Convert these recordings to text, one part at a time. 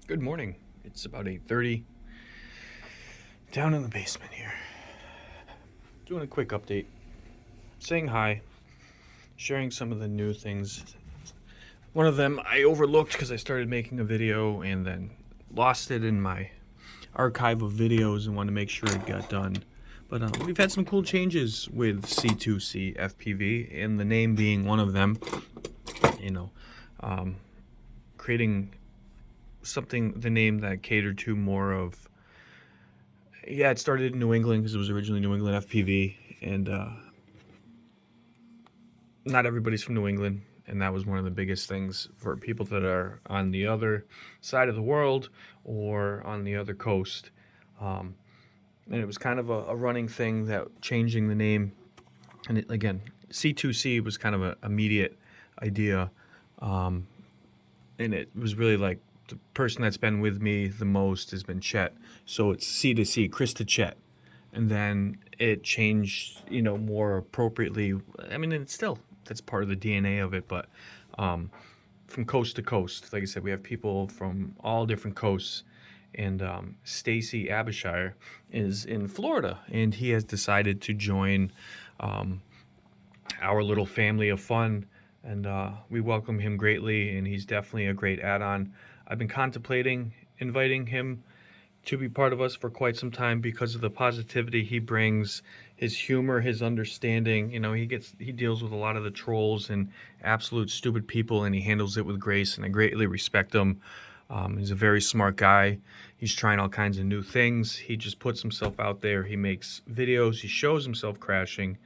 Good morning. It's about 8:30. Down in the basement here. Doing a quick update. Saying hi. Sharing some of the new things. One of them I overlooked because I started making a video and then lost it in my archive of videos and wanted to make sure it got done. But we've had some cool changes with C2C FPV, and the name being one of them. You know, creating the name that catered to more of. Yeah, it started in New England because it was originally New England FPV, and not everybody's from New England, and that was one of the biggest things for people that are on the other side of the world or on the other coast. Um, and it was kind of a running thing that changing the name, and again, C2C was kind of an immediate idea, um, and it was really like the person that's been with me the most has been Chet, so it's C to C, Chris to Chet. And then it changed, more appropriately. I mean, it's still, that's part of the DNA of it, but from coast to coast, like I said, we have people from all different coasts. And Stacy Abshire is in Florida, and he has decided to join um, our little family of fun, and we welcome him greatly, and he's definitely a great add-on. I've been contemplating inviting him to be part of us for quite some time because of the positivity he brings, his humor, his understanding. He deals with a lot of the trolls and absolute stupid people, and he handles it with grace, and I greatly respect him. He's a very smart guy. He's trying all kinds of new things. He just puts himself out there. He makes videos. He shows himself crashing,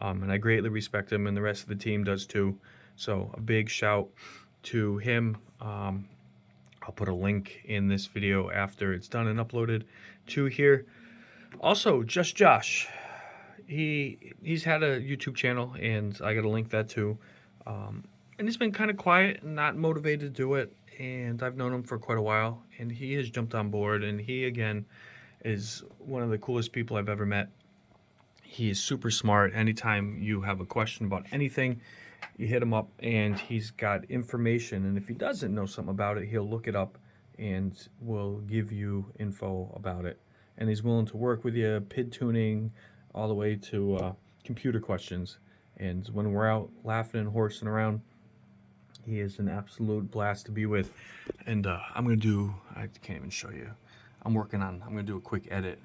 and I greatly respect him, and the rest of the team does too. So a big shout to him. I'll put a link in this video after it's done and uploaded to here. Also, Just Josh, he's had a YouTube channel, and I got to link that too. And he's been kind of quiet and not motivated to do it, and I've known him for quite a while, and he has jumped on board, and he, again, is one of the coolest people I've ever met. He is super smart. Anytime you have a question about anything, you hit him up, and he's got information, and if he doesn't know something about it, he'll look it up and will give you info about it. And he's willing to work with you, PID tuning, all the way to computer questions. And when we're out laughing and horsing around, he is an absolute blast to be with. And I can't even show you. I'm gonna do a quick edit,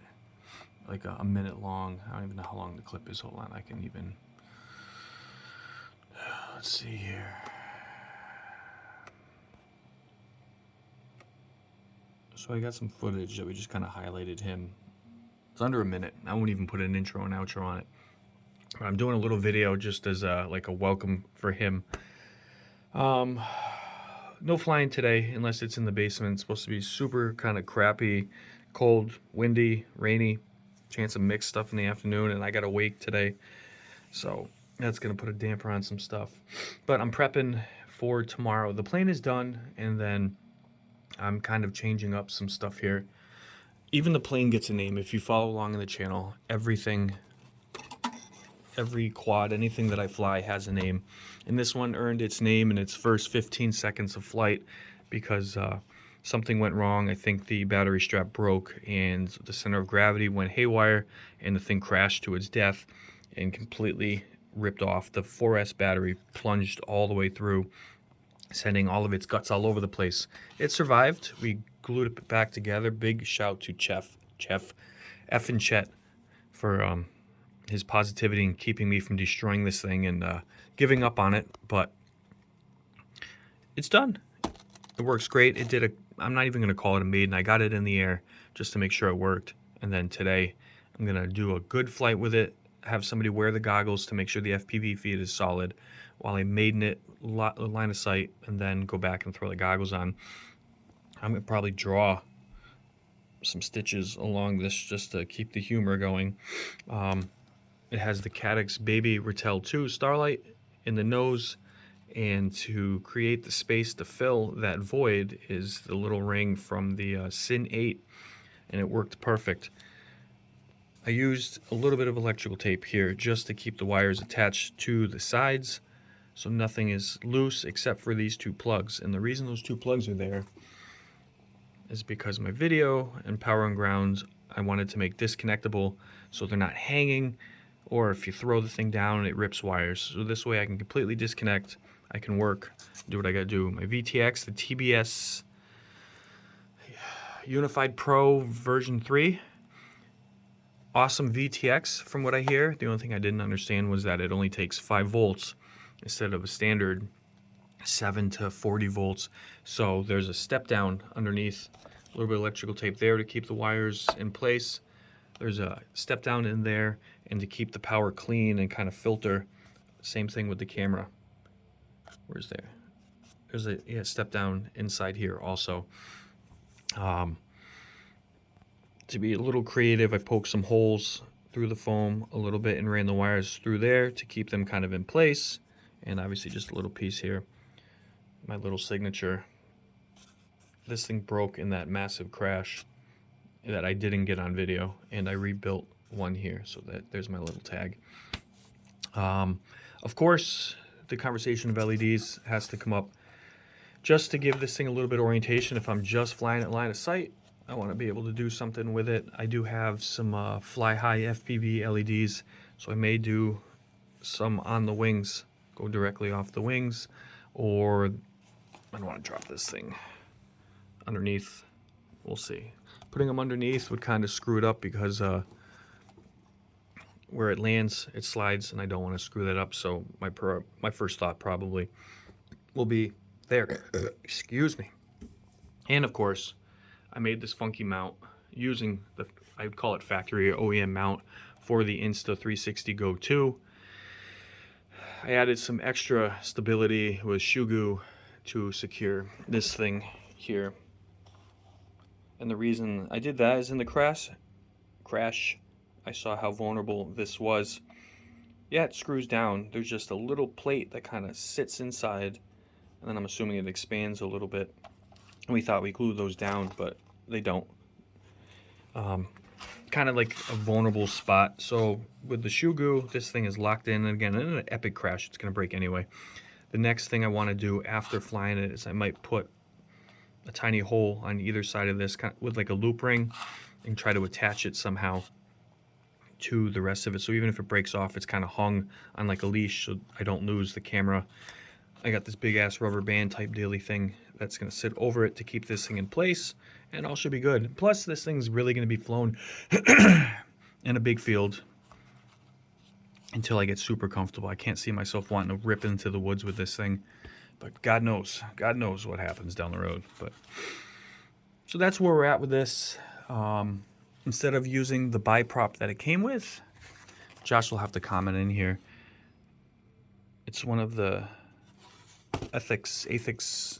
like a minute long. I don't even know how long the clip is. Hold on, I can even, let's see here. So I got some footage that we just kind of highlighted him. It's under a minute. I won't even put an intro and outro on it. But I'm doing a little video just as like a welcome for him. No flying today unless it's in the basement. It's supposed to be super kind of crappy, cold, windy, rainy. Chance of mixed stuff in the afternoon, and I got to wake today. So that's going to put a damper on some stuff. But I'm prepping for tomorrow. The plane is done, and then I'm kind of changing up some stuff here. Even the plane gets a name. If you follow along in the channel, every quad, anything that I fly has a name. And this one earned its name in its first 15 seconds of flight because something went wrong. I think the battery strap broke and the center of gravity went haywire, and the thing crashed to its death and completely ripped off. The 4S battery plunged all the way through, sending all of its guts all over the place. It survived. We glued it back together. Big shout to Chef F and Chet for his positivity and keeping me from destroying this thing and giving up on it. But it's done. It works great. I'm not even going to call it a maiden. I got it in the air just to make sure it worked. And then today I'm going to do a good flight with it, have somebody wear the goggles to make sure the FPV feed is solid while I maiden it line of sight, and then go back and throw the goggles on. I'm going to probably draw some stitches along this just to keep the humor going. It has the Caddx Baby Ratel 2 Starlight in the nose, and to create the space to fill that void is the little ring from the Sin 8, and it worked perfect. I used a little bit of electrical tape here just to keep the wires attached to the sides so nothing is loose except for these two plugs. And the reason those two plugs are there is because my video and power and ground, I wanted to make disconnectable so they're not hanging, or if you throw the thing down it rips wires. So this way I can completely disconnect, I can work, do what I gotta do. My VTX, the TBS Unified Pro version 3. Awesome VTX from what I hear. The only thing I didn't understand was that it only takes 5 volts instead of a standard 7 to 40 volts. So there's a step down underneath, a little bit of electrical tape there to keep the wires in place. There's a step down in there, and to keep the power clean and kind of filter. Same thing with the camera. Where's there? There's a step down inside here also. To be a little creative, I poked some holes through the foam a little bit and ran the wires through there to keep them kind of in place. And obviously just a little piece here, my little signature. This thing broke in that massive crash that I didn't get on video, and I rebuilt one here, so that there's my little tag. Of course, the conversation of LEDs has to come up just to give this thing a little bit of orientation. If I'm just flying at line of sight, I want to be able to do something with it. I do have some fly high FPV LEDs, so I may do some on the wings, go directly off the wings, or I don't want to drop this thing underneath. We'll see. Putting them underneath would kind of screw it up because where it lands, it slides, and I don't want to screw that up. So my first thought probably will be there. Excuse me. And of course, I made this funky mount using I would call it factory OEM mount for the Insta360 Go 2. I added some extra stability with shoe glue to secure this thing here. And the reason I did that is in the crash, I saw how vulnerable this was. Yeah, it screws down. There's just a little plate that kind of sits inside, and then I'm assuming it expands a little bit. And we thought we glued those down, but they don't. Kind of like a vulnerable spot. So with the shoe glue, this thing is locked in. And again, in an epic crash, it's going to break anyway. The next thing I want to do after flying it is I might put a tiny hole on either side of this with like a loop ring and try to attach it somehow to the rest of it. So even if it breaks off, it's kind of hung on like a leash so I don't lose the camera. I got this big ass rubber band type dealy thing that's going to sit over it to keep this thing in place, and all should be good. Plus this thing's really going to be flown in a big field until I get super comfortable. I can't see myself wanting to rip into the woods with this thing, but God knows what happens down the road. But so that's where we're at with this. Instead of using the buy prop that it came with, Josh will have to comment in here. It's one of the Athix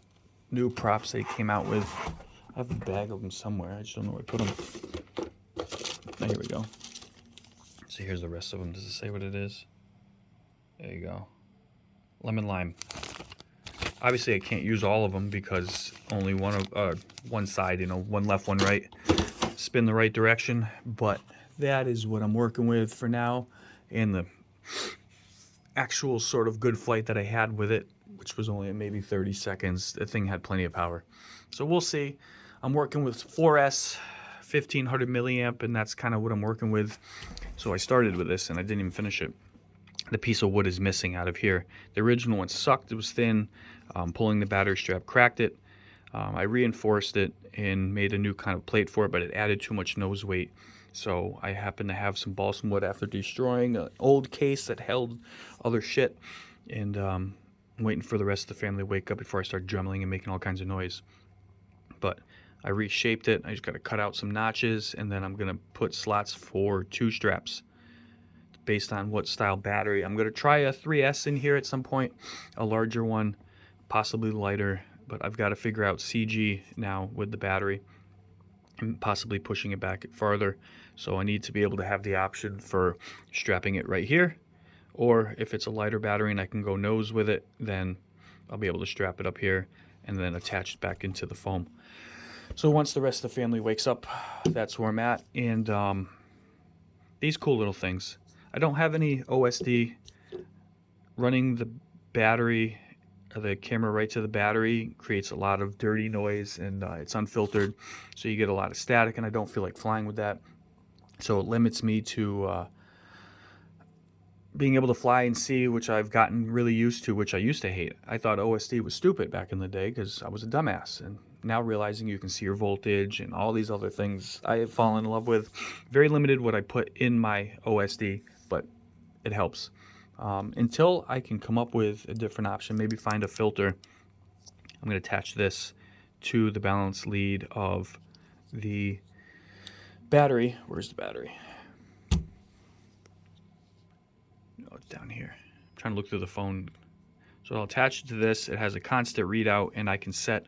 new props they came out with. I have a bag of them somewhere. I just don't know where I put them. Oh, here we go. So here's the rest of them. Does it say what it is? There you go. Lemon lime. Obviously, I can't use all of them because only one side, one left, one right, spin the right direction. But that is what I'm working with for now. And the actual sort of good flight that I had with it, which was only maybe 30 seconds, the thing had plenty of power. So we'll see. I'm working with 4S 1500 milliamp, and that's kind of what I'm working with. So I started with this and I didn't even finish it. The piece of wood is missing out of here. The original one sucked. It was thin. Pulling the battery strap cracked it. I reinforced it and made a new kind of plate for it, but it added too much nose weight. So I happen to have some balsam wood after destroying an old case that held other shit. And I'm waiting for the rest of the family to wake up before I start drumming and making all kinds of noise. But I reshaped it. I just got to cut out some notches, and then I'm going to put slots for 2 straps based on what style battery. I'm going to try a 3S in here at some point, a larger one, possibly lighter, but I've got to figure out CG now with the battery and possibly pushing it back farther. So I need to be able to have the option for strapping it right here, or if it's a lighter battery and I can go nose with it, then I'll be able to strap it up here and then attach it back into the foam. So once the rest of the family wakes up, that's where I'm at. And these cool little things. I don't have any OSD running the battery the camera right to the battery creates a lot of dirty noise, and it's unfiltered, so you get a lot of static, and I don't feel like flying with that. So it limits me to being able to fly and see, which I've gotten really used to, which I used to hate. I thought OSD was stupid back in the day because I was a dumbass, and now realizing you can see your voltage and all these other things I have fallen in love with. Very limited what I put in my OSD, but it helps. Until I can come up with a different option, maybe find a filter, I'm going to attach this to the balance lead of the battery. Where's the battery? Oh, it's down here. I'm trying to look through the phone. So I'll attach it to this. It has a constant readout, and I can set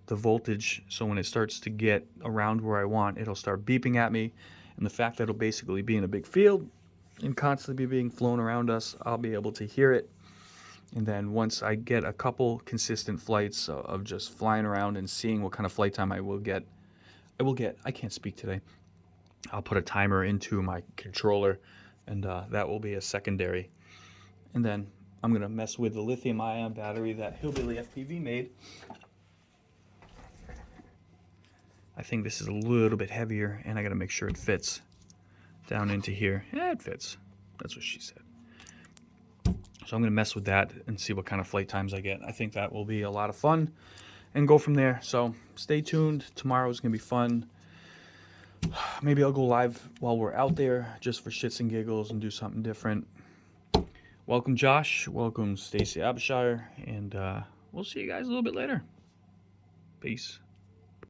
the voltage so when it starts to get around where I want, it'll start beeping at me. And the fact that it'll basically be in a big field and constantly be being flown around us, I'll be able to hear it. And then once I get a couple consistent flights of just flying around and seeing what kind of flight time I can't speak today. I'll put a timer into my controller, and that will be a secondary. And then I'm going to mess with the lithium-ion battery that Hillbilly FPV made. I think this is a little bit heavier, and I got to make sure it fits down into here. Yeah, it fits. That's what she said. So I'm going to mess with that and see what kind of flight times I get. I think that will be a lot of fun and go from there. So stay tuned. Tomorrow is going to be fun. Maybe I'll go live while we're out there just for shits and giggles and do something different. Welcome, Josh. Welcome, Stacy, Abshire. And we'll see you guys a little bit later. Peace.